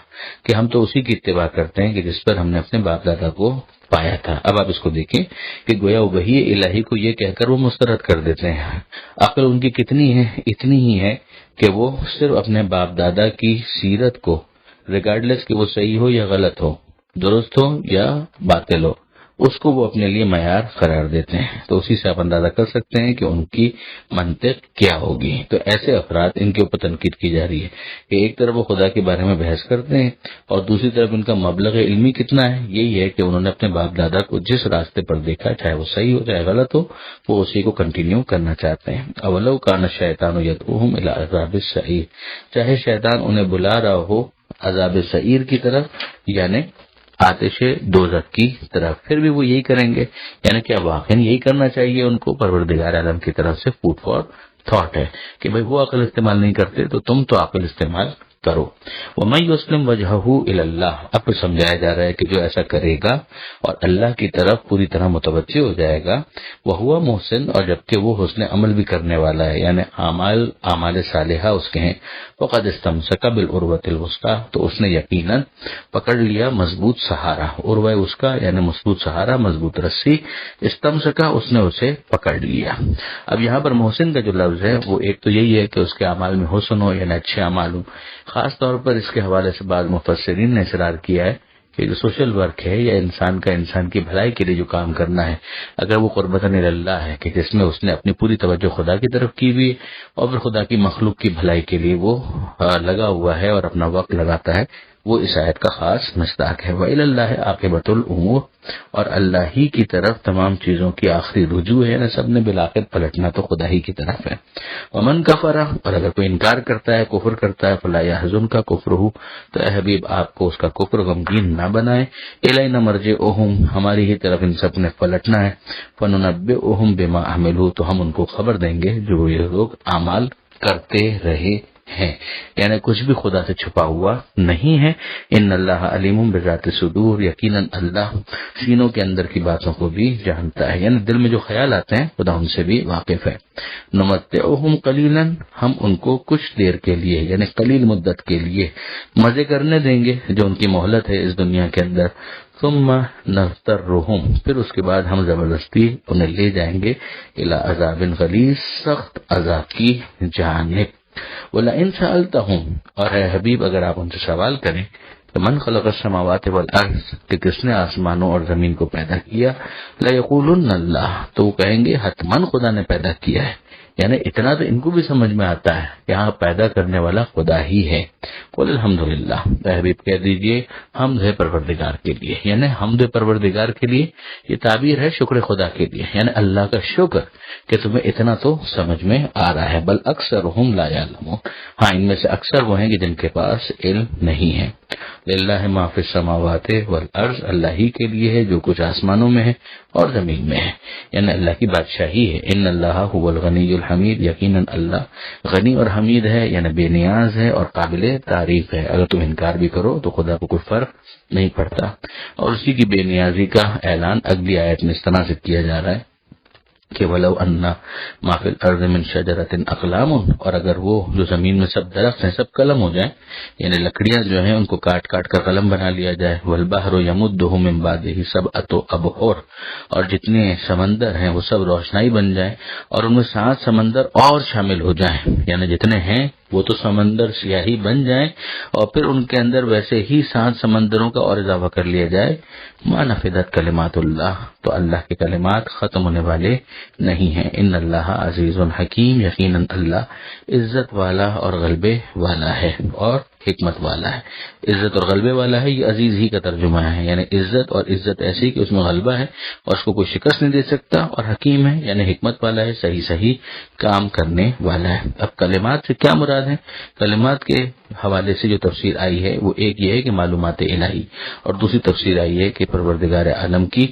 کہ ہم تو اسی کی اتباع کرتے ہیں کہ جس پر ہم نے اپنے باپ دادا کو پایا تھا۔ اب آپ اس کو دیکھیں کہ گویا وحی الہی کو یہ کہہ کر وہ مسترد کر دیتے ہیں۔ عقل ان کی کتنی ہے؟ اتنی ہی ہے کہ وہ صرف اپنے باپ دادا کی سیرت کو ریگارڈلیس کہ وہ صحیح ہو یا غلط ہو، درست ہو یا باطل ہو، اس کو وہ اپنے لیے معیار قرار دیتے ہیں۔ تو اسی سے آپ اندازہ کر سکتے ہیں کہ ان کی منطق کیا ہوگی۔ تو ایسے افراد، ان کے اوپر تنقید کی جا رہی ہے کہ ایک طرف وہ خدا کے بارے میں بحث کرتے ہیں اور دوسری طرف ان کا مبلغ علمی کتنا ہے، یہی ہے کہ انہوں نے اپنے باپ دادا کو جس راستے پر دیکھا، چاہے وہ صحیح ہو چاہے غلط ہو، وہ اسی کو کنٹینیو کرنا چاہتے ہیں۔ اولو کان الشیطان یدعوہم الی عذاب السعیر، چاہے شیطان انہیں بلا رہا ہو عذاب سعیر کی طرف، یعنی آتش دوزخ کی طرف، پھر بھی وہ یہی کریں گے۔ یعنی کیا واقعا یہی کرنا چاہیے ان کو؟ پروردگار عالم کی طرف سے فوڈ فار تھاٹ ہے کہ بھئی وہ عقل استعمال نہیں کرتے تو تم تو عقل استعمال کرو۔ وَمَن يُسْلِمْ وَجْهَهُ إِلَى اللَّهِ، اب پھر سمجھایا جا رہا ہے کہ جو ایسا کرے گا اور اللہ کی طرف پوری طرح متوجہ ہو جائے گا، وَهُوَ مُحْسِنٌ، اور جبکہ وہ حسن عمل بھی کرنے والا ہے، یعنی اعمال صالحہ اس کے ہیں، فَقَدْ اسْتَمْسَكَ بِالْعُرْوَةِ الْوُثْقَىٰ، تو اس نے یقیناً پکڑ لیا مضبوط سہارا، عروہ اس کا یعنی مضبوط سہارا، مضبوط رسی، استمسکا اس نے اسے پکڑ لیا۔ اب یہاں پر محسن کا جو لفظ ہے وہ ایک تو یہی ہے کہ اس کے اعمال میں حسن ہو یعنی اچھے اعمال ہوں۔ خاص طور پر اس کے حوالے سے بعض مفسرین نے اصرار کیا ہے کہ جو سوشل ورک ہے یا انسان کی بھلائی کے لیے جو کام کرنا ہے، اگر وہ قربتاً اللہ ہے کہ جس میں اس نے اپنی پوری توجہ خدا کی طرف کی ہوئی اور پھر خدا کی مخلوق کی بھلائی کے لیے وہ لگا ہوا ہے اور اپنا وقت لگاتا ہے، وہ اس آیت کا خاص مصداق ہے۔ وَإِلَى اللَّهِ عَاقِبَةُ الْأُمُورِ، اور اللہ ہی کی طرف تمام چیزوں کی آخری رجوع ہے، یعنی سب نے بالآخر پلٹنا تو خدا ہی کی طرف ہے۔ وَمَن كَفَرَ، اور اگر کوئی انکار کرتا ہے، کفر کرتا ہے، فَلَا يَحْزُنْكَ كُفْرُهُ، تو اے حبیب آپ کو اس کا کفر غمگین نہ بنائے۔ إِلَيْنَا مَرْجِعُهُمْ، ہماری ہی طرف ان سب نے پلٹنا ہے۔ فَنُنَبِّئُهُم بِمَا عَمِلُوا، تو ہم ان کو خبر دیں گے جو یہ لوگ اعمال کرتے رہے ہیں، یعنی کچھ بھی خدا سے چھپا ہوا نہیں ہے۔ ان اللہ علیم بذات الصدور، یقیناً اللہ سینوں کے اندر کی باتوں کو بھی جانتا ہے، یعنی دل میں جو خیال آتے ہیں خدا ان سے بھی واقف ہے۔ نمتعہم قلیلا، ہم ان کو کچھ دیر کے لیے یعنی قلیل مدت کے لیے مزے کرنے دیں گے، جو ان کی مہلت ہے اس دنیا کے اندر۔ ثم نضطرہم، پھر اس کے بعد ہم زبردستی انہیں لے جائیں گے الی عذاب غلیظ، سخت عذاب کی جانب۔ وَلَئِن سَأَلْتَهُمْ، اور اے حبیب اگر آپ ان سے سوال کریں کہ من خلق السماوات والارض، کہ کس نے آسمانوں اور زمین کو پیدا کیا، لَيَقُولُنَّ اللَّهُ، تو وہ کہیں گے حتماً خدا نے پیدا کیا ہے، یعنی اتنا تو ان کو بھی سمجھ میں آتا ہے کہ یہاں پیدا کرنے والا خدا ہی ہے۔ قُلِ الْحَمْدُلِلَّهِ، اے حبیب کہہ دیجئے حمد ہے پروردگار کے لیے، یعنی حمد پروردگار کے لیے یہ تعبیر ہے شکر خدا کے لیے، یعنی اللہ کا شکر کہ تمہیں اتنا تو سمجھ میں آ رہا ہے۔ بل اکثرهم لا يعلمون، ہاں ان میں سے اکثر وہ ہیں کہ جن کے پاس علم نہیں ہے۔ للہ ما فی السماوات والارض، اللہ ہی کے لیے ہے جو کچھ آسمانوں میں ہے اور زمین میں ہے، یعنی اللہ کی بادشاہی ہے۔ ان اللہ هو الغنی الحمید، یقیناً اللہ غنی اور حمید ہے، یعنی بے نیاز ہے اور قابل تعریف ہے۔ اگر تم انکار بھی کرو تو خدا کو کوئی فرق نہیں پڑتا، اور اسی کی بے نیازی کا اعلان اگلی آیت میں اس طرح سے کیا جا رہا ہے کہ وَلَوْ أَنَّ مَا فِي الْأَرْضِ مِنْ شَجَرَةٍ أَقْلَامٌ، اور اگر وہ جو زمین میں سب درخت ہیں سب قلم ہو جائیں، یعنی لکڑیاں جو ہیں ان کو کاٹ کاٹ کر قلم بنا لیا جائے، وَالْبَحْرُ يَمُدُّهُ مِنْ بَعْدِهِ سَبْعَةُ أَبْحُرٍ، اور جتنے سمندر ہیں وہ سب روشنائی بن جائیں اور ان میں 7 سمندر اور شامل ہو جائیں، یعنی جتنے ہیں وہ تو سمندر سیاہی بن جائیں اور پھر ان کے اندر ویسے ہی 7 سمندروں کا اور اضافہ کر لیا جائے، ما نفدت کلمات اللہ، تو اللہ کے کلمات ختم ہونے والے نہیں ہیں۔ ان اللہ عزیز حکیم، یقیناً اللہ عزت والا اور غلبے والا ہے اور حکمت والا ہے۔ عزت اور غلبے والا ہے، یہ عزیز ہی کا ترجمہ ہے، یعنی عزت اور عزت ایسی کہ اس میں غلبہ ہے اور اس کو کوئی شکست نہیں دے سکتا، اور حکیم ہے یعنی حکمت والا ہے، صحیح صحیح کام کرنے والا ہے۔ اب کلمات سے کیا مراد ہے؟ کلمات کے حوالے سے جو تفسیر آئی ہے وہ ایک یہ ہے کہ معلومات الہی، اور دوسری تفسیر آئی ہے کہ پروردگار عالم کی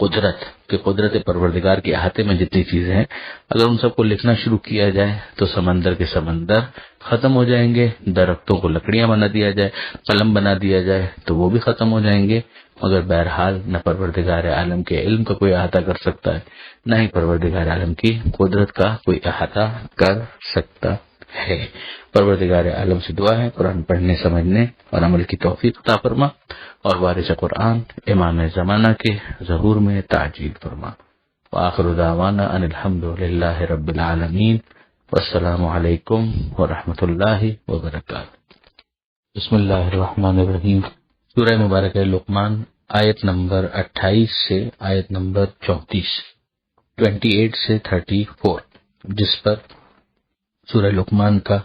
قدرت، کہ قدرت پروردگار کے احاطے میں جتنی چیزیں ہیں اگر ان سب کو لکھنا شروع کیا جائے تو سمندر کے سمندر ختم ہو جائیں گے، درختوں کو لکڑیاں بنا دیا جائے، قلم بنا دیا جائے تو وہ بھی ختم ہو جائیں گے، مگر بہرحال نہ پروردگار عالم کے علم کا کوئی احاطہ کر سکتا ہے، نہ ہی پروردگار عالم کی قدرت کا کوئی احاطہ کر سکتا ہے۔ پروردگار عالم سے دعا ہے قرآن پڑھنے، سمجھنے اور عمل کی توفیق عطا فرما، اور وارث قرآن امام زمانہ کے ظہور میں تعجیل فرما۔ وآخر دعوانا ان الحمد للہ رب العالمین، والسلام علیکم ورحمۃ اللہ وبرکاتہ۔ بسم اللہ الرحمن الرحیم۔ سورہ مبارک لقمان، آیت نمبر 28 سے آیت نمبر 28 سے 34، جس پر سورہ لقمان کا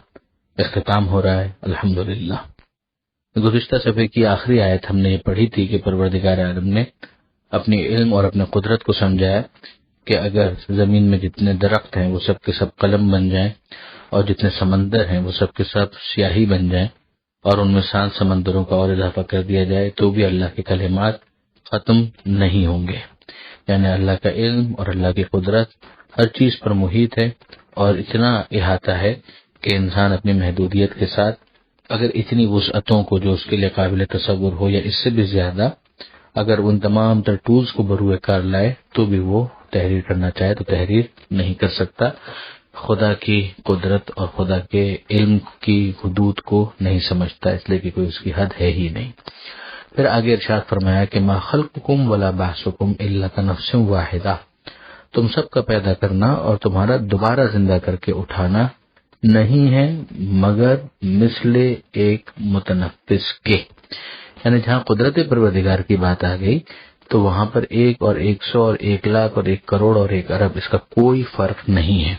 اختتام ہو رہا ہے الحمدللہ۔ گزشتہ صفحے کی آخری آیت ہم نے یہ پڑھی تھی کہ پروردگار عالم نے اپنی علم اور اپنے قدرت کو سمجھایا کہ اگر زمین میں جتنے درخت ہیں وہ سب کے سب قلم بن جائیں، اور جتنے سمندر ہیں وہ سب کے سب سیاہی بن جائیں، اور ان میں 7 سمندروں کا اور اضافہ کر دیا جائے، تو بھی اللہ کے کلمات ختم نہیں ہوں گے۔ یعنی اللہ کا علم اور اللہ کی قدرت ہر چیز پر محیط ہے، اور اتنا احاطہ ہے کہ انسان اپنی محدودیت کے ساتھ اگر اتنی وسعتوں کو جو اس کے لیے قابل تصور ہو یا اس سے بھی زیادہ، اگر ان تمام تر ٹولز کو بروئے کار لائے تو بھی وہ تحریر کرنا چاہے تو تحریر نہیں کر سکتا، خدا کی قدرت اور خدا کے علم کی حدود کو نہیں سمجھتا، اس لیے کہ کوئی اس کی حد ہے ہی نہیں۔ پھر آگے ارشاد فرمایا کہ ما خلقکم ولا بعثکم الا کنفس واحدہ، تم سب کا پیدا کرنا اور تمہارا دوبارہ زندہ کر کے اٹھانا نہیں ہے مگر مثل ایک متنفس کے۔ یعنی جہاں قدرت پروردگار کی بات آ گئی تو وہاں پر 1 اور 100 اور 1 لاکھ اور 1 کروڑ اور 1 ارب اس کا کوئی فرق نہیں ہے۔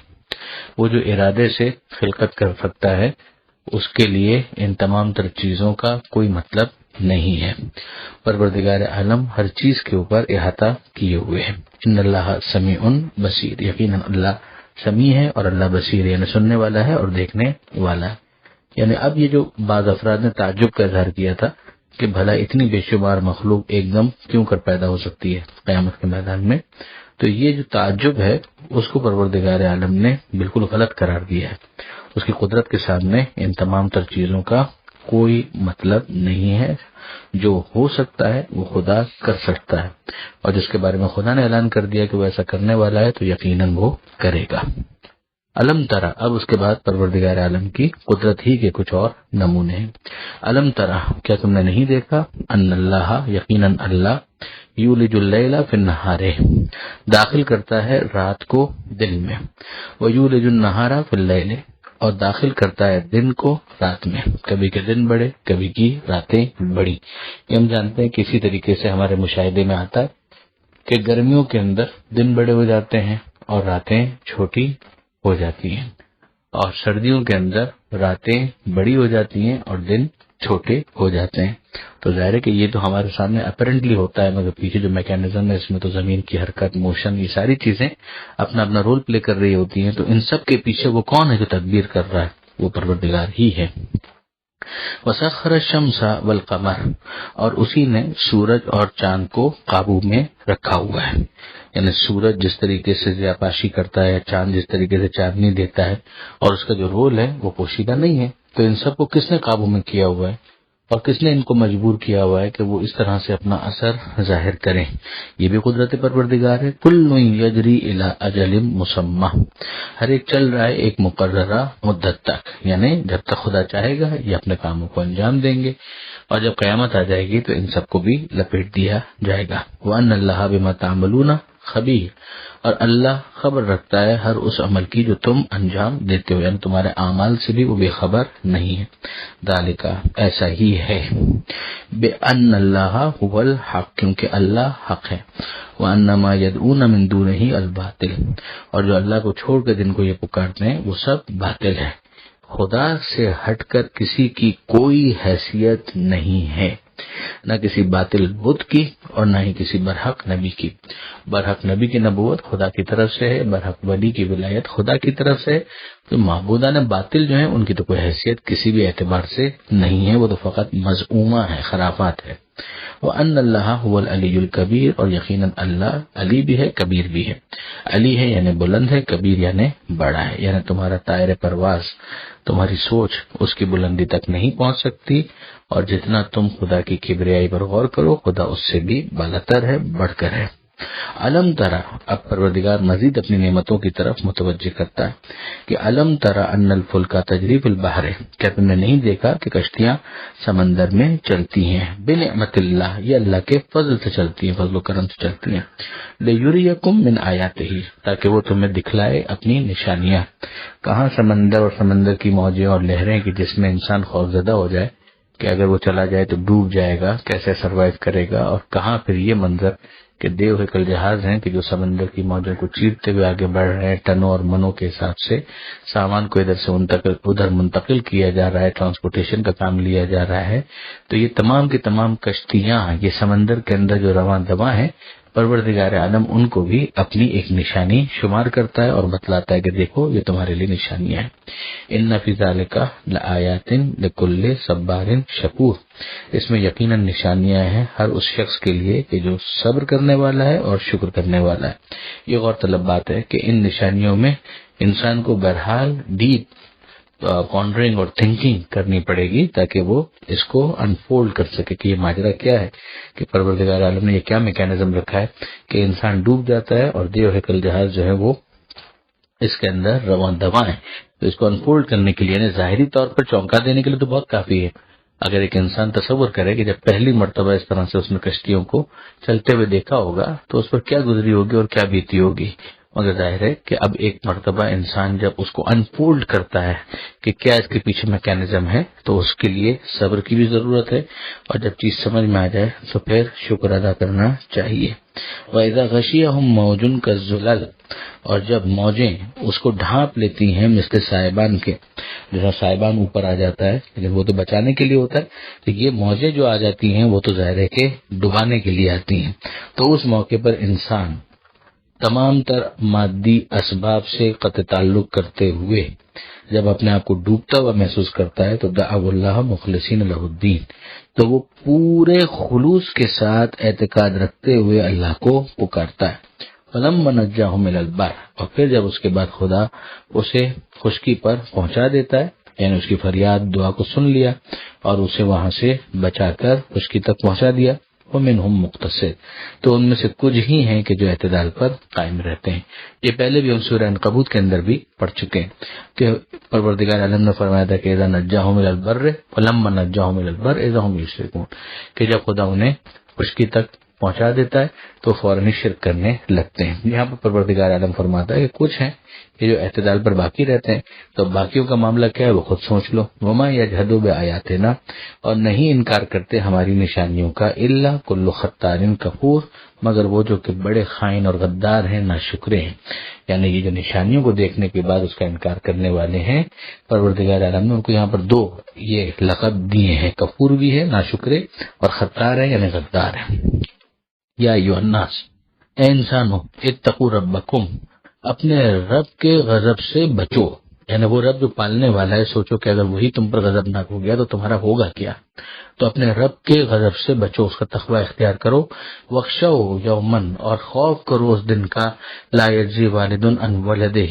وہ جو ارادے سے خلقت کر سکتا ہے اس کے لیے ان تمام تر چیزوں کا کوئی مطلب نہیں ہے۔ پروردگار عالم ہر چیز کے اوپر احاطہ کیے ہوئے ہیں۔ ان اللہ سمیع بصیر، یقیناً اللہ سمیع ہے اور اللہ بصیر یعنی سننے والا ہے اور دیکھنے والا ہے۔ یعنی اب یہ جو بعض افراد نے تعجب کا اظہار کیا تھا کہ بھلا اتنی بے شمار مخلوق ایک دم کیوں کر پیدا ہو سکتی ہے قیامت کے میدان میں، تو یہ جو تعجب ہے اس کو پروردگار عالم نے بالکل غلط قرار دیا ہے۔ اس کی قدرت کے سامنے ان تمام تر چیزوں کا کوئی مطلب نہیں ہے۔ جو ہو سکتا ہے وہ خدا کر سکتا ہے، اور جس کے بارے میں خدا نے اعلان کر دیا کہ وہ ایسا کرنے والا ہے تو یقیناً وہ کرے گا۔ علم ترا، اب اس کے بعد پروردگار عالم کی قدرت ہی کے کچھ اور نمونے ہیں۔ علم ترا، کیا تم نے نہیں دیکھا، ان اللہ، یقیناً اللہ، یولج اللیل فی النہار، داخل کرتا ہے رات کو دن میں، ویولج النہار فی اللیل، اور داخل کرتا ہے دن کو رات میں، کبھی کے دن بڑے کبھی کی راتیں بڑی۔ یہ ہم جانتے ہیں کسی طریقے سے ہمارے مشاہدے میں آتا ہے کہ گرمیوں کے اندر دن بڑے ہو جاتے ہیں اور راتیں چھوٹی ہو جاتی ہیں، اور سردیوں کے اندر راتیں بڑی ہو جاتی ہیں اور دن چھوٹے ہو جاتے ہیں۔ تو ظاہر ہے کہ یہ تو ہمارے سامنے اپیرنٹلی ہوتا ہے، مگر پیچھے جو میکینزم ہے اس میں تو زمین کی حرکت، موشن، یہ ساری چیزیں اپنا اپنا رول پلے کر رہی ہوتی ہیں۔ تو ان سب کے پیچھے وہ کون ہے جو تدبیر کر رہا ہے؟ وہ پروردگار ہی ہے۔ وسخر الشمس والقمر، اور اسی نے سورج اور چاند کو قابو میں رکھا ہوا ہے۔ یعنی سورج جس طریقے سے ضیاءپاشی کرتا ہے، چاند جس طریقے سے چاندنی دیتا ہے، اور اس کا جو رول ہے وہ پوشیدہ نہیں ہے، تو ان سب کو کس نے قابو میں کیا ہوا ہے اور کس نے ان کو مجبور کیا ہوا ہے کہ وہ اس طرح سے اپنا اثر ظاہر کریں؟ یہ بھی قدرت پروردگار ہے۔ کل یجری الی اجل مسمى، ہر ایک چل رہا ہے ایک مقررہ مدت تک، یعنی جب تک خدا چاہے گا یہ اپنے کاموں کو انجام دیں گے، اور جب قیامت آ جائے گی تو ان سب کو بھی لپیٹ دیا جائے گا۔ وان اللہ بما تعملون خبیر، اور اللہ خبر رکھتا ہے ہر اس عمل کی جو تم انجام دیتے ہو، یعنی تمہارے اعمال سے بھی وہ بے خبر نہیں ہے۔ ذالک، ایسا ہی ہے، بأن اللہ هو الحق، کیونکہ اللہ حق ہے، وأن ما يدعون من دونه الباطل، اور جو اللہ کو چھوڑ کے جن کو یہ پکارتے ہیں وہ سب باطل ہے۔ خدا سے ہٹ کر کسی کی کوئی حیثیت نہیں ہے، نہ کسی باطل بت کی اور نہ ہی کسی برحق نبی کی۔ برحق نبی کی نبوت خدا کی طرف سے ہے، برحق ولی کی ولایت خدا کی طرف سے ہے۔ تو معبودان باطل جو ہیں ان کی تو کوئی حیثیت کسی بھی اعتبار سے نہیں ہے، وہ تو فقط مزعومہ ہے، خرافات ہے۔ وَأَنَّ اللَّهَ هُوَ الْعَلِيُّ الْكَبِيرُ، اور یقیناً اللہ علی بھی ہے کبیر بھی ہے۔ علی ہے یعنی بلند ہے، کبیر یعنی بڑا ہے، یعنی تمہارا طائر پرواز، تمہاری سوچ اس کی بلندی تک نہیں پہنچ سکتی، اور جتنا تم خدا کی کبریائی پر غور کرو خدا اس سے بھی بالاتر ہے، بڑھ کر ہے۔ علم ترا، اب پروردگار مزید اپنی نعمتوں کی طرف متوجہ کرتا ہے کہ علم ترا ان الفلک تجری فی البحر، کیا تم نے نہیں دیکھا کہ کشتیاں سمندر میں چلتی ہیں، بنعمت اللہ، یہ اللہ کے فضل سے چلتی ہیں، فضل و کرم سے چلتی ہیں، لیریکم من آیاتہ، تاکہ وہ تمہیں دکھلائے اپنی نشانیاں۔ کہاں سمندر اور سمندر کی موجیں اور لہریں کہ جس میں انسان خوفزدہ ہو جائے کہ اگر وہ چلا جائے تو ڈوب جائے گا، کیسے سروائیو کرے گا، اور کہاں پھر یہ منظر کہ دیو ہیکل جہاز ہیں کہ جو سمندر کی موجوں کو چیرتے ہوئے آگے بڑھ رہے ہیں، ٹنوں اور منوں کے حساب سے سامان کو ادھر سے ادھر منتقل کیا جا رہا ہے، ٹرانسپورٹیشن کا کام لیا جا رہا ہے۔ تو یہ تمام کی تمام کشتیاں یہ سمندر کے اندر جو رواں دواں ہیں، پروردگار عالم ان کو بھی اپنی ایک نشانی شمار کرتا ہے اور بتلاتا ہے کہ دیکھو یہ تمہارے لیے نشانیاں ہیں۔ ان فی ذالک لآیات لکل صبار شکور، اس میں یقیناً نشانیاں ہیں ہر اس شخص کے لیے کہ جو صبر کرنے والا ہے اور شکر کرنے والا ہے۔ یہ غور طلب بات ہے کہ ان نشانیوں میں انسان کو بہرحال ڈیپ پونڈرنگ اور تھنکنگ کرنی پڑے گی تاکہ وہ اس کو انفولڈ کر سکے کہ یہ ماجرا کیا ہے، کہ پروردگار عالم نے یہ کیا میکینزم رکھا ہے کہ انسان ڈوب جاتا ہے اور دیو ہیکل جہاز جو ہے وہ اس کے اندر رواں دواں ہے۔ تو اس کو انفولڈ کرنے کے لیے، یعنی ظاہری طور پر چونکا دینے کے لیے تو بہت کافی ہے۔ اگر ایک انسان تصور کرے کہ جب پہلی مرتبہ اس طرح سے اس نے کشتیوں کو چلتے ہوئے دیکھا ہوگا تو اس پر کیا گزری ہوگی اور کیا بیتی ہوگی، مگر ظاہر ہے کہ اب ایک مرتبہ انسان جب اس کو انفولڈ کرتا ہے کہ کیا اس کے پیچھے میکینزم ہے تو اس کے لیے صبر کی بھی ضرورت ہے، اور جب چیز سمجھ میں آ جائے تو پھر شکر ادا کرنا چاہیے۔ وَإِذَا غَشِيَهُم مَّوْجٌ كَالظُّلَلِ، اور جب موجیں اس کو ڈھانپ لیتی ہیں مثل سائبان کے، جیسا سائبان اوپر آ جاتا ہے لیکن وہ تو بچانے کے لیے ہوتا ہے، تو یہ موجیں جو آ جاتی ہیں وہ تو ظاہر ہے کہ ڈبانے کے لیے آتی ہیں۔ تو اس موقع پر انسان تمام تر مادی اسباب سے قطع تعلق کرتے ہوئے جب اپنے آپ کو ڈوبتا ہوا محسوس کرتا ہے تو دعوا اللہ مخلصین لہ الدین، تو وہ پورے خلوص کے ساتھ اعتقاد رکھتے ہوئے اللہ کو پکارتا ہے۔ فَلَمَّا نَجَّاهُمْ إِلَى الْبَرِّ، اور پھر جب اس کے بعد خدا اسے خشکی پر پہنچا دیتا ہے، یعنی اس کی فریاد دعا کو سن لیا اور اسے وہاں سے بچا کر خشکی تک پہنچا دیا، وَمِنْهُمْ مُقْتَصِدٌ، تو ان میں سے کچھ ہی ہیں کہ جو اعتدال پر قائم رہتے ہیں۔ یہ پہلے بھی ہم سورہ عنکبوت کے اندر بھی پڑھ چکے ہیں کہ پروردگار عالم نے فرمایا تھا کہ اذا نجاہم الی البر فلما نجاہم الی البر اذا هم یشرکون، کہ جب خدا انہیں خشکی تک پہنچا دیتا ہے تو فوراً شرک کرنے لگتے ہیں۔ یہاں پر پروردگار عالم فرماتا ہے کہ کچھ ہیں کہ جو اعتدال پر باقی رہتے ہیں، تو باقیوں کا معاملہ کیا ہے وہ خود سوچ لو۔ وما یجحد بآیاتنا، اور نہیں انکار کرتے ہماری نشانیوں کا، الا کل ختار کفور، مگر وہ جو کہ بڑے خائن اور غدار ہیں، ناشکرے ہیں۔ یعنی یہ جو نشانیوں کو دیکھنے کے بعد اس کا انکار کرنے والے ہیں، پروردگار عالم نے ان کو یہاں پر دو یہ لقب دیے ہیں، کفور بھی ہے ناشکرے، اور خطار ہے یعنی غدار ہے۔ یا ایھا الناس، اے انسانو، اتقوا ربکم، اپنے رب کے غضب سے بچو، یعنی وہ رب جو پالنے والا ہے، سوچو کہ اگر وہی تم پر غضبناک ہو گیا تو تمہارا ہوگا کیا، تو اپنے رب کے غضب سے بچو، اس کا تقوی اختیار کرو۔ وَاخْشَوْا یومن، اور خوف کرو اس دن کا، لا یجزی والد عن ولدہ،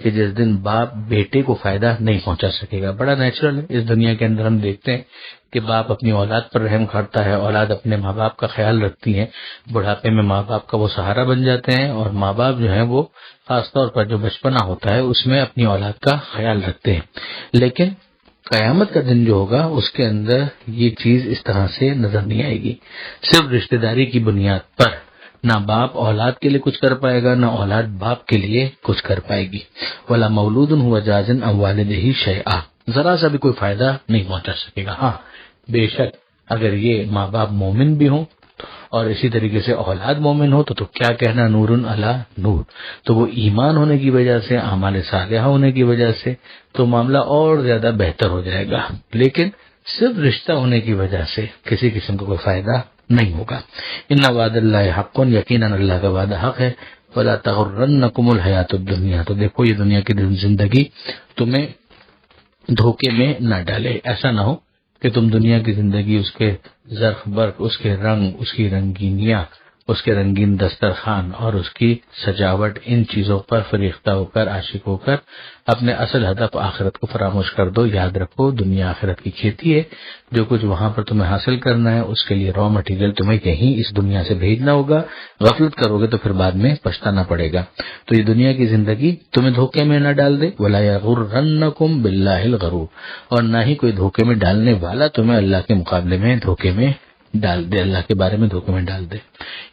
کہ جس دن باپ بیٹے کو فائدہ نہیں پہنچا سکے گا۔ بڑا نیچرل ہے، اس دنیا کے اندر ہم دیکھتے ہیں کہ باپ اپنی اولاد پر رحم کھاتا ہے، اولاد اپنے ماں باپ کا خیال رکھتی ہے، بڑھاپے میں ماں باپ کا وہ سہارا بن جاتے ہیں، اور ماں باپ جو ہیں وہ خاص طور پر جو بچپنا ہوتا ہے اس میں اپنی اولاد کا خیال رکھتے ہیں۔ لیکن قیامت کا دن جو ہوگا اس کے اندر یہ چیز اس طرح سے نظر نہیں آئے گی، صرف رشتہ داری کی بنیاد پر نہ باپ اولاد کے لیے کچھ کر پائے گا، نہ اولاد باپ کے لیے کچھ کر پائے گی۔ وَلَا مَوْلُودٌ هُوَ جَازٍ عَنْ وَالِدِهِ شَيْئًا، ذرا سا بھی کوئی فائدہ نہیں پہنچا سکے گا۔ ہاں بے شک اگر یہ ماں باپ مومن بھی ہوں اور اسی طریقے سے اولاد مومن ہو تو کیا کہنا، نور علی نور، تو وہ ایمان ہونے کی وجہ سے، اعمال صالحہ ہونے کی وجہ سے تو معاملہ اور زیادہ بہتر ہو جائے گا، لیکن صرف رشتہ ہونے کی وجہ سے کسی قسم کا کوئی فائدہ نہیں ہوگا۔ ان وعد اللہ حق، یقیناً اللہ کا وعدہ حق ہے۔ ولا تغرنکم الحیات الدنیا، تو دیکھو یہ دنیا کی زندگی تمہیں دھوکے میں نہ ڈالے، ایسا نہ ہو کہ تم دنیا کی زندگی، اس کے زرق برق، اس کے رنگ، اس کی رنگینیاں اس کے رنگین دسترخوان اور اس کی سجاوٹ، ان چیزوں پر فریختہ ہو کر، عاشق ہو کر اپنے اصل ہدف آخرت کو فراموش کر دو۔ یاد رکھو دنیا آخرت کی کھیتی ہے، جو کچھ وہاں پر تمہیں حاصل کرنا ہے اس کے لیے را مٹیریل تمہیں یہیں اس دنیا سے بھیجنا ہوگا۔ غفلت کرو گے تو پھر بعد میں پچھتانا پڑے گا۔ تو یہ دنیا کی زندگی تمہیں دھوکے میں نہ ڈال دے، وَلَا يَغُرَّنَّكُمْ بِاللَّهِ الْغَرُورُ، اور نہ ہی کوئی دھوکے میں ڈالنے والا تمہیں اللہ کے مقابلے میں دھوکے میں ڈال دے، اللہ کے بارے میں دھوکے میں ڈال دے۔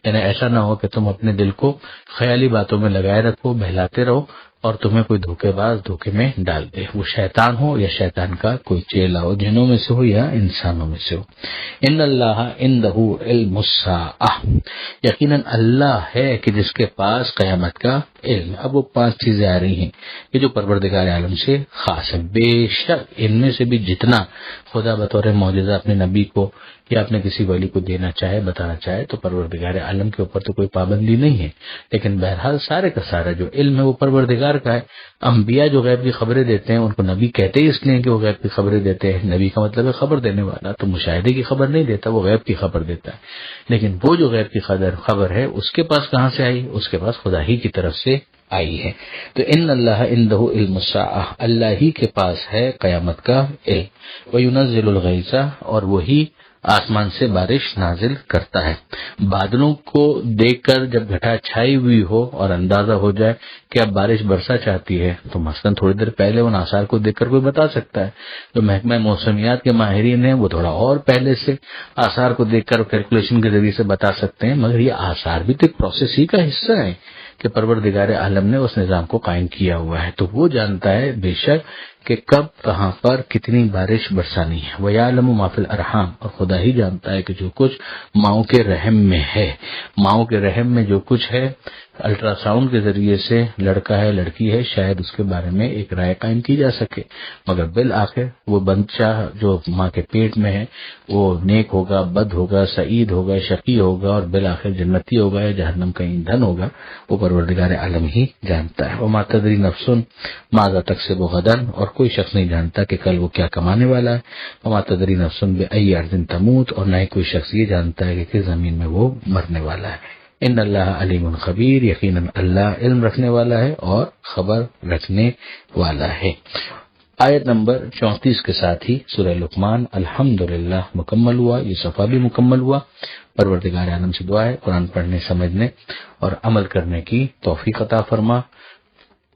یعنی ایسا نہ ہو کہ تم اپنے دل کو خیالی باتوں میں لگائے رکھو، بہلاتے رہو اور تمہیں کوئی دھوکے باز دھوکے میں ڈال دے، وہ شیطان ہو یا شیطان کا کوئی چیلا ہو، جنوں میں سے ہو یا انسانوں میں سے ہو۔ ان اللہ عنده علم الساعہ، یقیناً اللہ ہے کہ جس کے پاس قیامت کا علم۔ اب وہ 5 چیزیں آ رہی ہیں کہ جو پروردگار عالم سے خاص ہیں۔ بے شک ان میں سے بھی جتنا خدا بطور معجزہ اپنے نبی کو یا اپنے کسی ولی کو دینا چاہے، بتانا چاہے، تو پروردگار عالم کے اوپر تو کوئی پابندی نہیں ہے، لیکن بہرحال سارے کا سارا جو علم ہے وہ پروردگار کا ہے۔ انبیاء جو غیب کی خبریں دیتے ہیں ان کو نبی کہتے ہی اس لیے کہ وہ غیب کی خبریں دیتے ہیں۔ نبی کا مطلب ہے خبر دینے والا، تو مشاہدے کی خبر نہیں دیتا، وہ غیب کی خبر دیتا ہے۔ لیکن وہ جو غیب کی خبر ہے اس کے پاس کہاں سے آئی؟ اس کے پاس خدا ہی کی طرف سے آئی ہے۔ تو ان اللہ عنده علم الساعہ، اللہ ہی کے پاس ہے قیامت کا علم۔ وَيُنَزِّلُ الْغَيْثَ، اور وہی آسمان سے بارش نازل کرتا ہے۔ بادلوں کو دیکھ کر جب گھٹا چھائی ہوئی ہو اور اندازہ ہو جائے کہ اب بارش برسا چاہتی ہے، تو مثلا تھوڑی دیر پہلے ان آثار کو دیکھ کر کوئی بتا سکتا ہے۔ جو محکمہ موسمیات کے ماہرین ہیں وہ تھوڑا اور پہلے سے آثار کو دیکھ کر کیلکولیشن کے ذریعے سے بتا سکتے ہیں، مگر یہ آثار بھی تو ایک پروسیس ہی کا حصہ ہے کہ پروردگار عالم نے اس نظام کو قائم کیا ہوا ہے، تو وہ جانتا ہے بے شک کہ کب کہاں پر کتنی بارش برسانی ہے۔ وَيَعْلَمُ مَا فِي الْأَرْحَامِ، اور خدا ہی جانتا ہے کہ جو کچھ ماؤں کے رحم میں ہے، ماؤں کے رحم میں جو کچھ ہے، الٹرا ساؤنڈ کے ذریعے سے لڑکا ہے لڑکی ہے، شاید اس کے بارے میں ایک رائے قائم کی جا سکے، مگر بالآخر وہ بچہ جو ماں کے پیٹ میں ہے وہ نیک ہوگا، بد ہوگا، سعید ہوگا، شقی ہوگا، اور بالآخر جنتی ہوگا یا جہنم کا ایندھن ہوگا، وہ پروردگار عالم ہی جانتا ہے۔ وَمَا تَدْرِي نَفْسٌ مَاذَا تَكْسِبُ غَدًا، اور کوئی شخص نہیں جانتا کہ کل وہ کیا کمانے والا ہے۔ وَمَا تَدْرِي نَفْسٌ بِأَيِّ أَرْضٍ تَمُوتُ، اور نہ ہی کوئی شخص یہ جانتا ہے کہ کس زمین میں وہ مرنے والا ہے۔ ان اللہ علیم خبیر، یقیناً اللہ علم رکھنے والا ہے اور خبر رکھنے والا ہے۔ آیت نمبر 34 کے ساتھ ہی سورہ لقمان الحمدللہ مکمل ہوا، یہ صفحہ بھی مکمل ہوا۔ پروردگار عالم سے دعا ہے قرآن پڑھنے، سمجھنے اور عمل کرنے کی توفیق عطا فرما،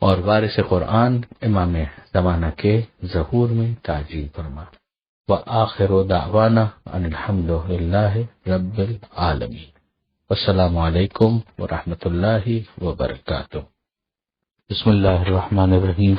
اور وارث قرآن امام زمانہ کے ظہور میں تعجیل فرما۔ وآخر دعوانا ان الحمدللہ رب العالمین۔ السلام علیکم ورحمۃ اللہ وبرکاتہ۔ بسم اللہ الرحمن الرحیم۔